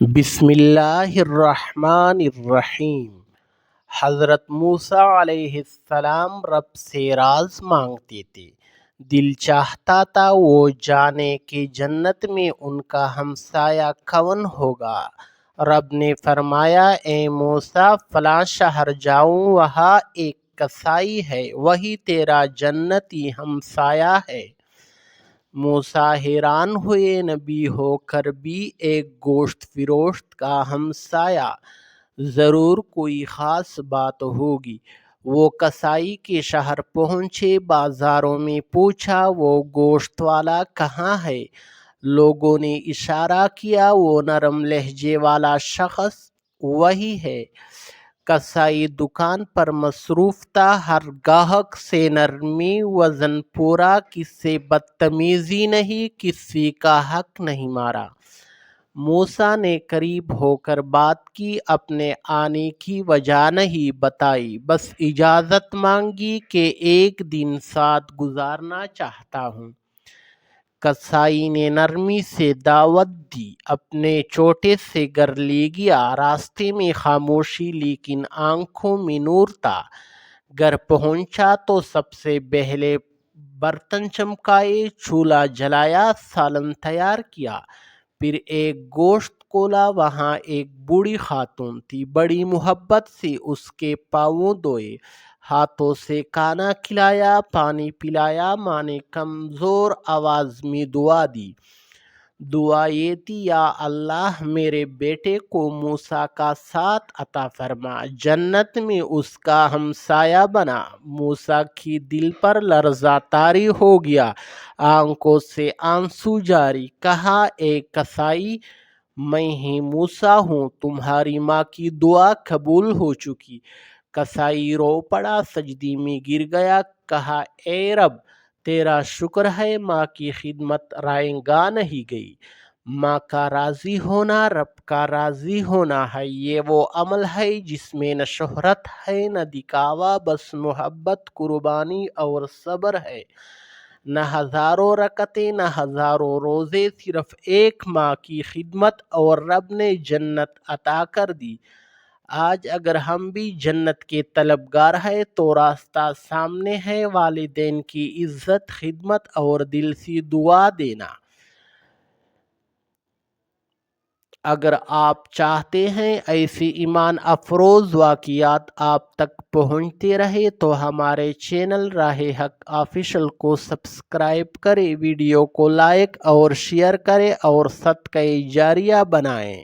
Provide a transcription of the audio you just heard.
بسم اللہ الرحمن الرحیم۔ حضرت موسیٰ علیہ السلام رب سے راز مانگتے تھے۔ دل چاہتا تھا وہ جانے کہ جنت میں ان کا ہمسایہ کون ہوگا۔ رب نے فرمایا، اے موسیٰ فلاں شہر جاؤ، وہاں ایک کسائی ہے، وہی تیرا جنتی ہمسایہ ہے۔ موسیٰ حیران ہوئے، نبی ہو کر بھی ایک گوشت فروش کا ہمسایہ، ضرور کوئی خاص بات ہوگی۔ وہ کسائی کے شہر پہنچے، بازاروں میں پوچھا، وہ گوشت والا کہاں ہے؟ لوگوں نے اشارہ کیا، وہ نرم لہجے والا شخص وہی ہے۔ کسائی دکان پر مصروف تھا، ہر گاہک سے نرمی وزن پورا، کس سے بدتمیزی نہیں، کسی کا حق نہیں مارا۔ موسیٰ نے قریب ہو کر بات کی، اپنے آنے کی وجہ نہیں بتائی، بس اجازت مانگی کہ ایک دن ساتھ گزارنا چاہتا ہوں۔ کسائی نے نرمی سے دعوت دی، اپنے چھوٹے سے گھر لے گیا۔ راستے میں خاموشی لیکن آنکھوں میں نور تھا۔ گھر پہنچا تو سب سے پہلے برتن چمکائے، چولہا جلایا، سالن تیار کیا، پھر ایک گوشت کھولا۔ وہاں ایک بوڑھی خاتون تھی، بڑی محبت سے اس کے پاؤں دھوئے، ہاتھوں سے کھانا کھلایا، پانی پلایا۔ ماں نے کمزور آواز میں دعا دی۔ دعا یہ تھی، یا اللہ میرے بیٹے کو موسیٰ کا ساتھ عطا فرما، جنت میں اس کا ہمسایہ بنا۔ موسیٰ کی دل پر لرزہ طاری ہو گیا، آنکھوں سے آنسو جاری۔ کہا، اے کسائی، میں ہی موسیٰ ہوں، تمہاری ماں کی دعا قبول ہو چکی۔ کسائی رو پڑا، سجدے میں گر گیا، کہا، اے رب تیرا شکر ہے، ماں کی خدمت رائے گاہ نہیں گئی۔ ماں کا راضی ہونا رب کا راضی ہونا ہے۔ یہ وہ عمل ہے جس میں نہ شہرت ہے نہ دکھاوا، بس محبت، قربانی اور صبر ہے۔ نہ ہزاروں رکعتیں نہ ہزاروں روزے، صرف ایک ماں کی خدمت اور رب نے جنت عطا کر دی۔ آج اگر ہم بھی جنت کے طلبگار ہیں تو راستہ سامنے ہے۔ والدین کی عزت، خدمت اور دل سے دعا دینا۔ اگر آپ چاہتے ہیں ایسی ایمان افروز واقعات آپ تک پہنچتے رہے تو ہمارے چینل راہ حق آفیشل کو سبسکرائب کریں، ویڈیو کو لائک اور شیئر کریں اور صدقہ جاریہ بنائیں۔